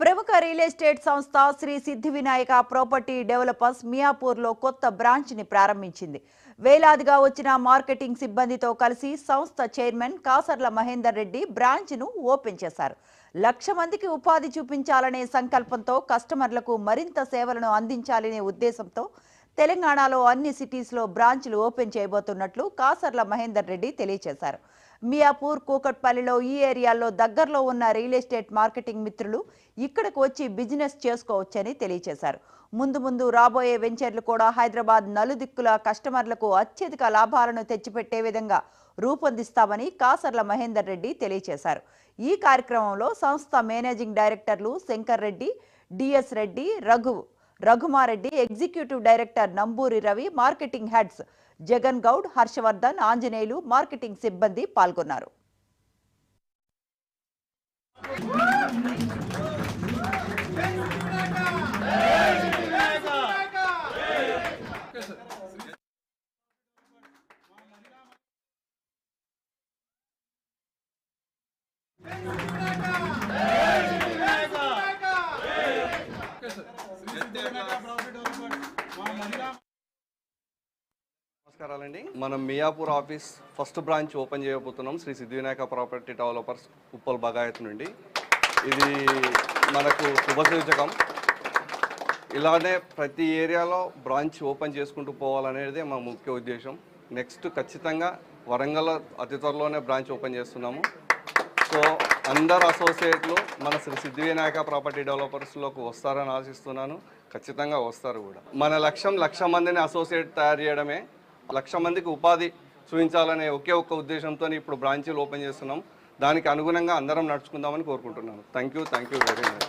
ప్రముఖ real estate సంస్థ Shri Siddhi Vinayaka property developers మియాపూర్లో కొత్త బ్రాంచ్ని ప్రారంభించింది. వేలాదిగా వచ్చిన మార్కెటింగ్ సిబ్బందితో కలిసి సంస్థ చైర్మన్ కాసర్ల మహేందర్ రెడ్డి బ్రాంచ్ను ఓపెన్ చేశారు. 1,00,000 మందికి ఉపాధి చూపించాలనే సంకల్పంతో కస్టమర్లకు మరింత సేవలను అందించాలనే ఉద్దేశంతో తెలంగాణలో అన్ని సిటీస్లో బ్రాంచ్లు ఓపెన్ చేయబోతున్నట్లు కాసర్ల మహేందర్ రెడ్డి తెలియజేశారు. మియాపూర్, కూకట్పల్లిలో ఈ ఏరియాల్లో దగ్గరలో ఉన్న రియల్ ఎస్టేట్ మార్కెటింగ్ మిత్రులు ఇక్కడకు వచ్చి బిజినెస్ చేసుకోవచ్చని తెలియజేశారు. ముందు రాబోయే వెంచర్లు కూడా హైదరాబాద్ నలుదిక్కుల కస్టమర్లకు అత్యధిక లాభాలను తెచ్చిపెట్టే విధంగా రూపొందిస్తామని కాసర్ల మహేందర్ రెడ్డి తెలియజేశారు. ఈ కార్యక్రమంలో సంస్థ మేనేజింగ్ డైరెక్టర్లు Shankar Reddy, DS Reddy, Raghumareddy, executive director Namburi Ravi, marketing heads Jagan Goud, Harshavardhan, Anjaneyulu, marketing సిబ్బంది పాల్గొన్నారు. నమస్కారాలండి. మనం Miyapur office first branch open చేయబోతున్నాం శ్రీ సిద్ధి వినాయక ప్రాపర్టీ డెవలపర్స్ ఉప్పల్ బగాయత్ నుండి. ఇది మనకు శుభసూచకం. ఇలానే ప్రతి ఏరియాలో బ్రాంచ్ ఓపెన్ చేసుకుంటూ పోవాలనేది మా ముఖ్య ఉద్దేశం. నెక్స్ట్ ఖచ్చితంగా వరంగల్లో అతి త్వరలోనే బ్రాంచ్ ఓపెన్ చేస్తున్నాము. సో అందరు అసోసియేట్లు మన శ్రీ సిద్ధి వినాయక ప్రాపర్టీ డెవలపర్స్లోకి వస్తారని ఆశిస్తున్నాను. ఖచ్చితంగా వస్తారు కూడా. మన లక్ష్యం 1,00,000 మందిని అసోసియేట్ తయారు చేయడమే. 1,00,000 మందికి ఉపాధి చూపించాలనే ఒకే ఒక్క ఉద్దేశంతో ఇప్పుడు బ్రాంచీలు ఓపెన్ చేస్తున్నాం. దానికి అనుగుణంగా అందరం నడుచుకుందామని కోరుకుంటున్నాను. Thank you very much.